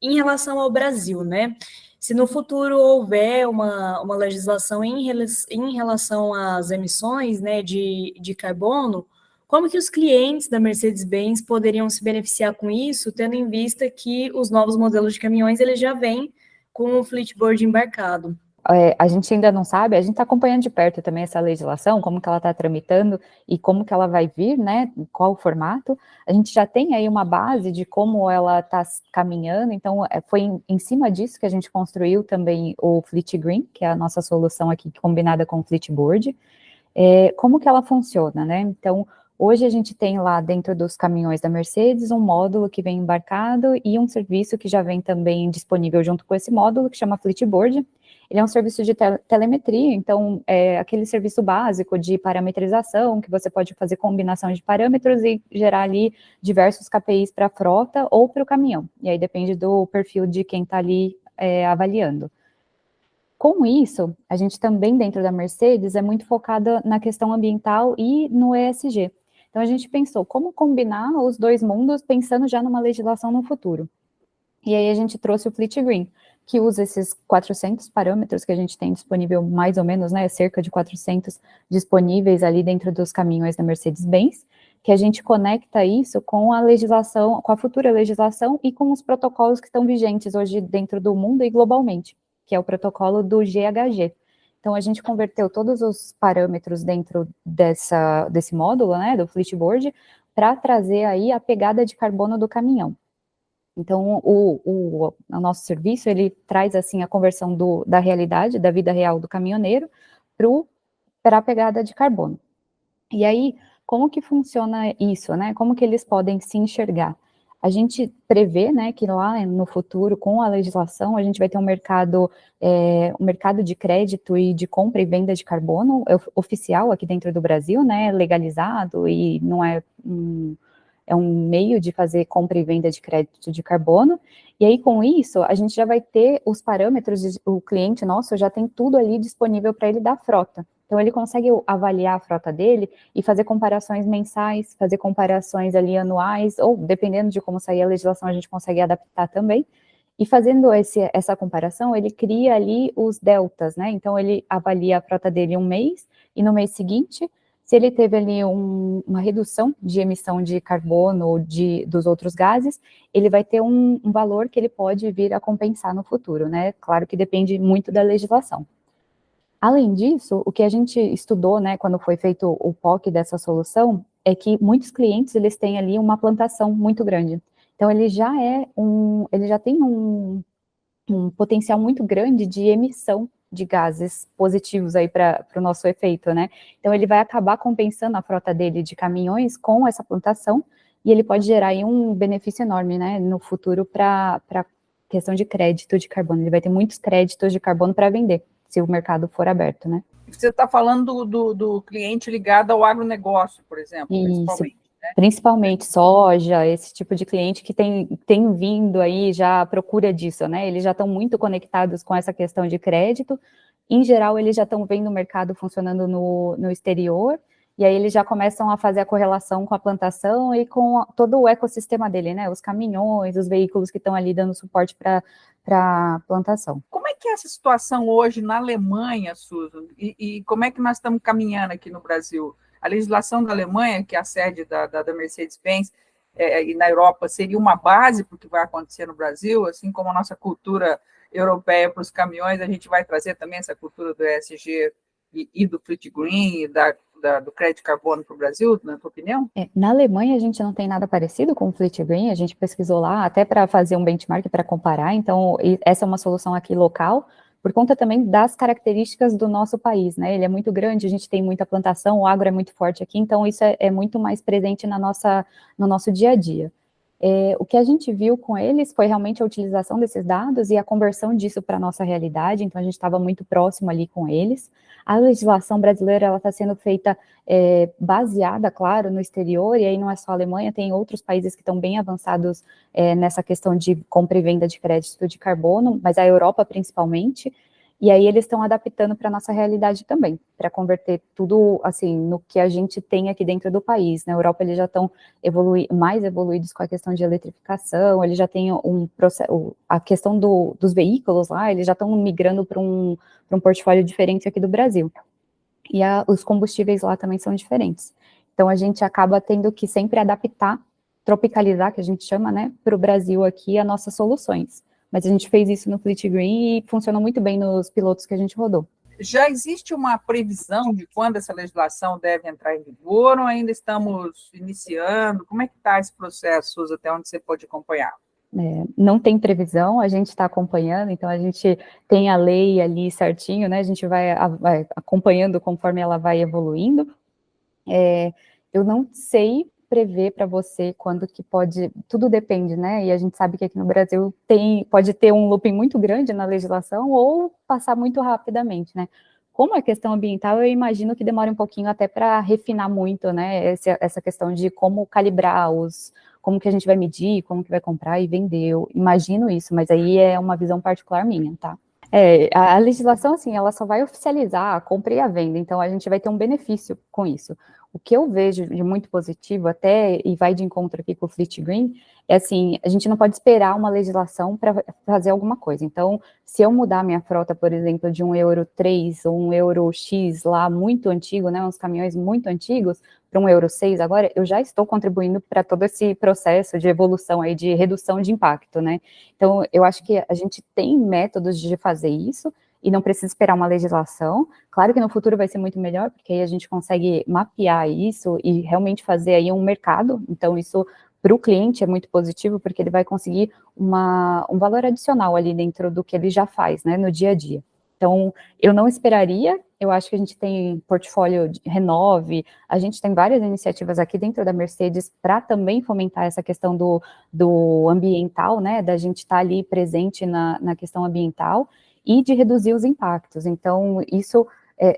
em relação ao Brasil, né? Se no futuro houver uma legislação em relação às emissões, né, de carbono, como que os clientes da Mercedes-Benz poderiam se beneficiar com isso, tendo em vista que os novos modelos de caminhões eles já vêm com o Flitboard embarcado? A gente ainda não sabe, a gente está acompanhando de perto também essa legislação, como que ela está tramitando e como que ela vai vir, né, qual o formato. A gente já tem aí uma base de como ela está caminhando, então foi em cima disso que a gente construiu também o Fleet Green, que é a nossa solução aqui combinada com o Flitboard. Como que ela funciona, né? Então, hoje a gente tem lá dentro dos caminhões da Mercedes um módulo que vem embarcado e um serviço que já vem também disponível junto com esse módulo, que chama Flitboard. Ele é um serviço de telemetria, então é aquele serviço básico de parametrização, que você pode fazer combinação de parâmetros e gerar ali diversos KPIs para a frota ou para o caminhão. E aí depende do perfil de quem está ali avaliando. Com isso, a gente também dentro da Mercedes é muito focada na questão ambiental e no ESG. Então a gente pensou como combinar os dois mundos pensando já numa legislação no futuro. E aí a gente trouxe o Fleet Green, que usa esses 400 parâmetros que a gente tem disponível, mais ou menos, né, cerca de 400 disponíveis ali dentro dos caminhões da Mercedes-Benz, que a gente conecta isso com a legislação, com a futura legislação e com os protocolos que estão vigentes hoje dentro do mundo e globalmente, que é o protocolo do GHG. Então, a gente converteu todos os parâmetros dentro desse módulo, né, do Flitboard, para trazer aí a pegada de carbono do caminhão. Então, o nosso serviço, ele traz, assim, a conversão da realidade, da vida real do caminhoneiro, para a pegada de carbono. E aí, como que funciona isso, né? Como que eles podem se enxergar? A gente prevê, né, que lá no futuro, com a legislação, a gente vai ter um mercado de crédito e de compra e venda de carbono oficial aqui dentro do Brasil, né, legalizado e não é um meio de fazer compra e venda de crédito de carbono, e aí com isso, a gente já vai ter os parâmetros, o cliente nosso já tem tudo ali disponível para ele da frota. Então, ele consegue avaliar a frota dele e fazer comparações mensais, fazer comparações ali anuais, ou dependendo de como sair a legislação, a gente consegue adaptar também. E fazendo essa comparação, ele cria ali os deltas, né? Então, ele avalia a frota dele um mês, e no mês seguinte, se ele teve ali uma redução de emissão de carbono ou dos outros gases, ele vai ter um valor que ele pode vir a compensar no futuro, né? Claro que depende muito da legislação. Além disso, o que a gente estudou, né, quando foi feito o POC dessa solução, é que muitos clientes, eles têm ali uma plantação muito grande. Então, ele já tem um potencial muito grande de emissão de gases positivos aí para o nosso efeito, né? Então, ele vai acabar compensando a frota dele de caminhões com essa plantação e ele pode gerar aí um benefício enorme, né, no futuro para questão de crédito de carbono. Ele vai ter muitos créditos de carbono para vender, se o mercado for aberto, né? Você está falando do cliente ligado ao agronegócio, por exemplo, principalmente. Né? Principalmente soja, esse tipo de cliente que tem vindo aí já à procura disso, né? Eles já estão muito conectados com essa questão de crédito. Em geral, eles já estão vendo o mercado funcionando no exterior, e aí eles já começam a fazer a correlação com a plantação e com todo o ecossistema dele, né? Os caminhões, os veículos que estão ali dando suporte para a plantação. Como é que é essa situação hoje na Alemanha, Susan? E como é que nós estamos caminhando aqui no Brasil? A legislação da Alemanha, que é a sede da Mercedes-Benz, e na Europa, seria uma base para o que vai acontecer no Brasil, assim como a nossa cultura europeia para os caminhões, a gente vai trazer também essa cultura do ESG e do Fleet Green, do crédito de carbono para o Brasil, na tua opinião? Na Alemanha, a gente não tem nada parecido com o Fleet Green, a gente pesquisou lá até para fazer um benchmark para comparar, então essa é uma solução aqui local, por conta também das características do nosso país, né? Ele é muito grande, a gente tem muita plantação, o agro é muito forte aqui, então isso é muito mais presente no nosso dia a dia. O que a gente viu com eles foi realmente a utilização desses dados e a conversão disso para a nossa realidade, então a gente estava muito próximo ali com eles. A legislação brasileira, ela está sendo feita baseada, claro, no exterior, e aí não é só a Alemanha, tem outros países que estão bem avançados nessa questão de compra e venda de crédito de carbono, mas a Europa principalmente, E aí eles estão adaptando para a nossa realidade também, para converter tudo, assim, no que a gente tem aqui dentro do país. Na Europa eles já estão mais evoluídos com a questão de eletrificação, eles já têm a questão dos veículos lá, eles já estão migrando para um portfólio diferente aqui do Brasil. E os combustíveis lá também são diferentes. Então a gente acaba tendo que sempre adaptar, tropicalizar, que a gente chama, né, para o Brasil aqui, as nossas soluções. Mas a gente fez isso no Fleet Green e funcionou muito bem nos pilotos que a gente rodou. Já existe uma previsão de quando essa legislação deve entrar em vigor ou ainda estamos iniciando? Como é que está esse processo, Suzy, até onde você pode acompanhar? Não tem previsão, a gente está acompanhando, então a gente tem a lei ali certinho, né? A gente vai acompanhando conforme ela vai evoluindo. Eu não sei prever para você quando que pode, tudo depende, né? E a gente sabe que aqui no Brasil pode ter um looping muito grande na legislação ou passar muito rapidamente, né? Como é questão ambiental, eu imagino que demora um pouquinho até para refinar muito, né? Essa questão de como calibrar como que a gente vai medir, como que vai comprar e vender. Eu imagino isso, mas aí é uma visão particular minha, tá? A legislação, assim, ela só vai oficializar a compra e a venda, então a gente vai ter um benefício com isso. O que eu vejo de muito positivo até, e vai de encontro aqui com o Fleet Green, é assim, a gente não pode esperar uma legislação para fazer alguma coisa. Então, se eu mudar minha frota, por exemplo, de um Euro 3 ou um Euro X lá muito antigo, né, uns caminhões muito antigos, para um Euro 6 agora, eu já estou contribuindo para todo esse processo de evolução aí, de redução de impacto, né? Então, eu acho que a gente tem métodos de fazer isso, e não precisa esperar uma legislação. Claro que no futuro vai ser muito melhor, porque aí a gente consegue mapear isso e realmente fazer aí um mercado, então isso para o cliente é muito positivo, porque ele vai conseguir um valor adicional ali dentro do que ele já faz, né, no dia a dia. Então, eu não esperaria, eu acho que a gente tem portfólio de Renove, a gente tem várias iniciativas aqui dentro da Mercedes para também fomentar essa questão do ambiental, né, da gente estar ali presente na questão ambiental, e de reduzir os impactos. Então, isso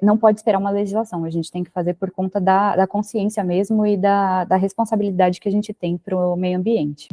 não pode esperar uma legislação, a gente tem que fazer por conta da consciência mesmo e da responsabilidade que a gente tem para o meio ambiente.